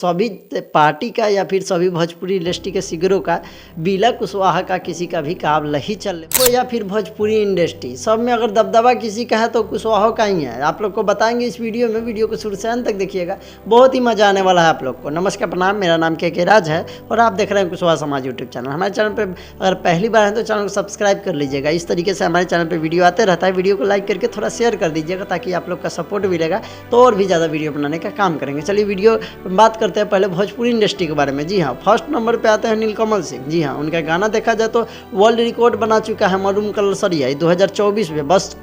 सभी पार्टी का या फिर सभी भोजपुरी इंडस्ट्री के सिगरों का बिला कुशवाहा का किसी का भी काम नहीं चल तो या फिर भोजपुरी इंडस्ट्री सब में अगर दबदबा किसी का है तो कुशवाहा का ही है। आप लोग को बताएंगे इस वीडियो में, वीडियो को शुरू से अंत तक देखिएगा, बहुत ही मजा आने वाला है आप लोग को। नमस्कार प्रणाम, मेरा नाम के राज है और आप देख रहे हैं कुशवाहा समाज यूट्यूब चैनल। हमारे चैनल पर अगर पहली बार है तो चैनल को सब्सक्राइब कर लीजिएगा। इस तरीके से हमारे चैनल पर वीडियो आते रहता है। वीडियो को लाइक करके थोड़ा शेयर कर दीजिएगा ताकि आप लोग का सपोर्ट मिलेगा तो और भी ज़्यादा वीडियो बनाने का काम करेंगे। चलिए वीडियो बात करते हैं पहले भोजपुरी इंडस्ट्री के बारे में। जी हाँ, फर्स्ट नंबर पे आते हैं नीलकमल सिंह। जी हाँ, उनका गाना देखा जाए तो वर्ल्ड रिकॉर्ड बना चुका है मरूम कलर सरिया 2024 में। बस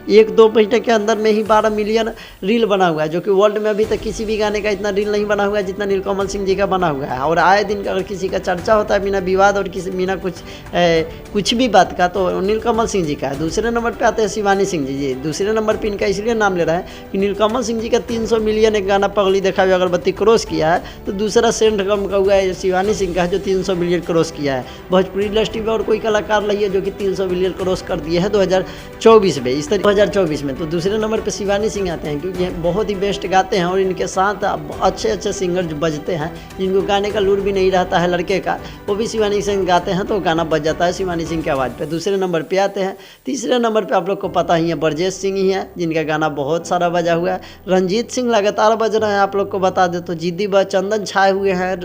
1-2 महीने के अंदर में ही 12 मिलियन रील बना हुआ है, जो कि वर्ल्ड में अभी तक किसी भी गाने का इतना रील नहीं बना हुआ है जितना नीलकमल सिंह जी का बना हुआ है। और आए दिन अगर किसी का चर्चा होता है बिना विवाद और किसी बिना कुछ भी बात का तो नीलकमल सिंह जी का है। दूसरे नंबर पर आते हैं शिवानी सिंह जी। दूसरे नंबर पर इनका इसलिए नाम ले रहा है कि नीलकमल सिंह जी का 300 मिलियन एक गाना पगली देखा हुआ अगरबत्ती क्रॉस किया है, तो दूसरा सेंट कम का हुआ है शिवानी सिंह का है जो 300 मिलियन क्रॉस किया है। भोजपुरी इंडस्ट्री में और कोई कलाकार नहीं है जो कि 300 मिलियन क्रॉस कर दिए हैं 2024 में। इस तरह 2024 में तो दूसरे नंबर पे शिवानी सिंह आते हैं क्योंकि बहुत ही बेस्ट गाते हैं और इनके साथ अच्छे अच्छे सिंगर जो बजते हैं जिनको गाने का लूर भी नहीं रहता है लड़के का, वो भी शिवानी सिंह गाते हैं तो गाना बज जाता है शिवानी सिंह की आवाज़ पर। दूसरे नंबर पर आते हैं, तीसरे नंबर पर आप लोग को पता ही है ब्रजेश सिंह ही है जिनका गाना बहुत सारा बजा हुआ है। रंजीत सिंह लगातार बज रहे हैं, आप लोग को बता दे तो जिद्दी चंदन छाए हुए हैं,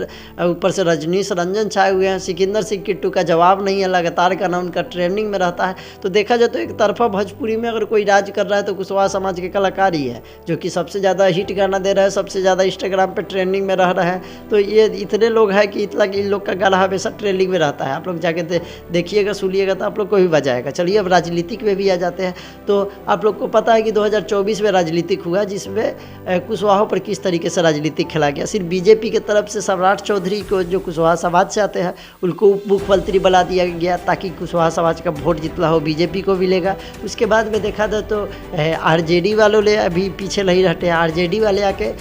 ऊपर से रजनीश रंजन छाए हुए हैं। सिकंदर सिंह किट्टू का जवाब नहीं है, लगातार गाना उनका ट्रेंडिंग में रहता है। तो देखा जाए तो एक तरफा भोजपुरी में अगर कोई राज कर रहा है तो कुशवाहा समाज के कलाकार ही है जो कि सबसे ज़्यादा हिट गाना दे रहा है, सबसे ज़्यादा इंस्टाग्राम पे ट्रेंडिंग में रह रहा है। तो ये इतने लोग हैं कि इतना इन लोग का गाना हमेशा ट्रेंडिंग में रहता है। आप लोग जाके देखिएगा सुनिएगा तो आप लोग को भी बजाएगा। चलिए अब राजनीतिक में भी आ जाते हैं। तो आप लोग को पता है कि 2024 में राजनीतिक हुआ जिसमें कुशवाहा पर किस तरीके से राजनीतिक खेला गया। सिर्फ बीजेपी की तरफ से सम्राट चौधरी को जो कुशवाहा समाज से आते हैं उनको उप मुख्यमंत्री बना दिया गया ताकि कुशवाहा समाज का वोट जितना हो बीजेपी को मिलेगा। उसके बाद में देखा जाए तो आरजेडी वालों ने अभी पीछे नहीं रहते हैं। आरजेडी वाले आके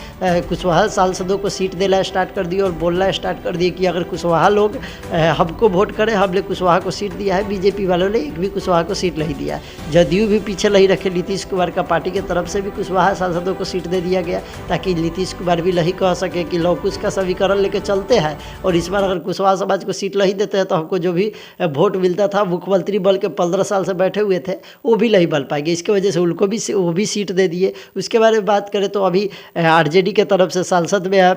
कुशवाहा सांसदों को सीट देना स्टार्ट कर दिए और बोलना स्टार्ट कर दिए कि अगर कुशवाहा लोग हमको वोट करें, हमने कुशवाहा को सीट दिया है। बीजेपी वालों ने एक भी कुशवाहा को सीट नहीं दिया। जदयू भी पीछे नहीं रखे, नीतीश कुमार का पार्टी की तरफ से भी कुशवाहा सांसदों को सीट दे दिया गया ताकि नीतीश कुमार भी नहीं कह सके कि लोग कुछ का समीकरण लेके चलते हैं और इस बार अगर कुशवाहा समाज को सीट नहीं देते हैं तो हमको जो भी वोट मिलता था मुख्यमंत्री बल के 15 साल से बैठे हुए थे वो भी नहीं बन पाएंगे। इसके वजह से उनको भी वो भी सीट दे दिए। उसके बारे में बात करें तो अभी आरजेडी के तरफ से सांसद में है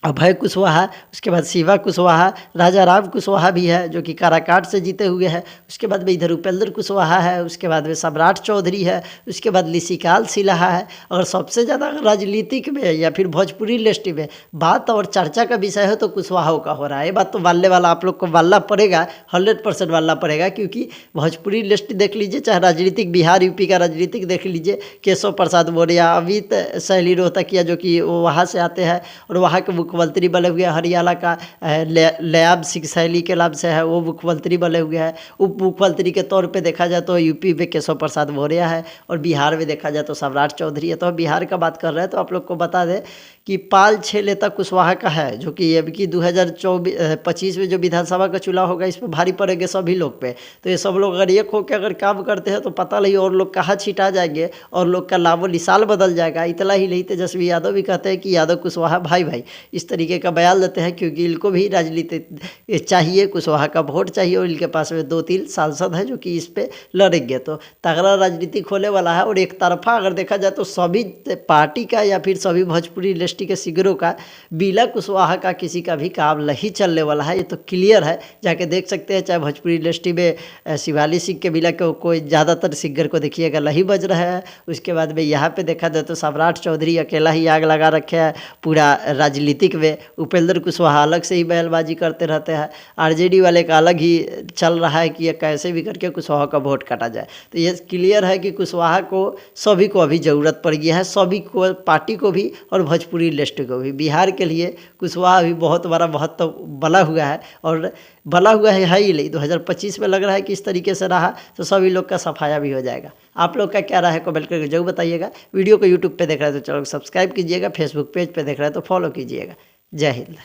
अभय कुशवाहा, उसके बाद शिवा कुशवाहा, राजा राम कुशवाहा भी है जो कि काराकाट से जीते हुए हैं। उसके बाद में इधर उपेंद्र कुशवाहा है, उसके बाद में सम्राट चौधरी है, उसके बाद लिसिकाल सिलाहा है। और सबसे ज़्यादा राजनीतिक में या फिर भोजपुरी इंडस्ट्री में बात और चर्चा का विषय है तो कुशवाहा का हो रहा है। ये बात तो वालने वाला आप लोग को वालना पड़ेगा, 100% वालना पड़ेगा क्योंकि भोजपुरी इंडस्ट्री देख लीजिए, चाहे राजनीतिक बिहार यूपी का राजनीतिक देख लीजिए, केशव प्रसाद मौर्य, अमित शैली रोहतकिया जो कि वहाँ से आते हैं और वहाँ के मुख्यमंत्री बने हुए हैं। हरियाणा का लैब सिंह सैली के नाम से है, वो मुख्यमंत्री बने हुए हैं। उप मुख्यमंत्री के तौर पे देखा जाए तो यूपी में केशव प्रसाद मौर्य है और बिहार में देखा जाए तो सम्राट चौधरी है। तो बिहार का बात कर रहे हैं तो आप लोग को बता दें कि 5-6 नेता कुशवाहा का है जो कि अब की 2025 में जो विधानसभा का चुनाव होगा इस पर भारी पड़ेंगे सभी लोग पे। तो ये सब लोग अगर एक होकर अगर काम करते हैं तो पता नहीं और लोग कहाँ छिटा जाएंगे और लोग का नामो निशान बदल जाएगा। इतना ही नहीं, तेजस्वी यादव भी कहते हैं कि यादव कुशवाहा भाई भाई, इस तरीके का बयान देते हैं क्योंकि इनको भी राजनीति चाहिए, कुशवाहा का वोट चाहिए और इनके पास में 2-3 सांसद हैं जो कि इस पे लड़ेंगे। तो तगड़ा राजनीतिक होने वाला है। और एक तरफा अगर देखा जाए तो सभी पार्टी का या फिर सभी भोजपुरी इंडस्ट्री के सिगरों का बिला कुशवाहा का किसी का भी काम नहीं चलने वाला है। ये तो क्लियर है, जाके देख सकते हैं। चाहे भोजपुरी इंडस्ट्री में शिवानी सिंह के बिला को कोई ज़्यादातर सिंगर को देखिएगा नहीं बज रहा है। उसके बाद में यहाँ पे देखा जाए तो सम्राट चौधरी अकेला ही आग लगा रखे है पूरा राजनीतिक में। उपेंद्र कुशवाहा अलग से ही बयानबाजी करते रहते हैं। आरजेडी वाले का अलग ही चल रहा है कि ये कैसे भी करके कुशवाहा का वोट काटा जाए। तो ये क्लियर है कि कुशवाहा को सभी को अभी ज़रूरत पड़ गई है, सभी को, पार्टी को भी और भोजपुरी इंडस्ट्री को भी। बिहार के लिए कुशवाहा भी बहुत बड़ा महत्व बना हुआ है और बना हुआ है ही नहीं। 2025 में लग रहा है कि इस तरीके से रहा तो सभी लोग का सफाया भी हो जाएगा। आप लोग का क्या राय है कमेंट करके जरूर बताइएगा। वीडियो को यूट्यूब पे देख रहे हैं तो चैनल को सब्सक्राइब कीजिएगा, फेसबुक पेज पे देख रहे हैं तो फॉलो कीजिएगा। जय हिंद।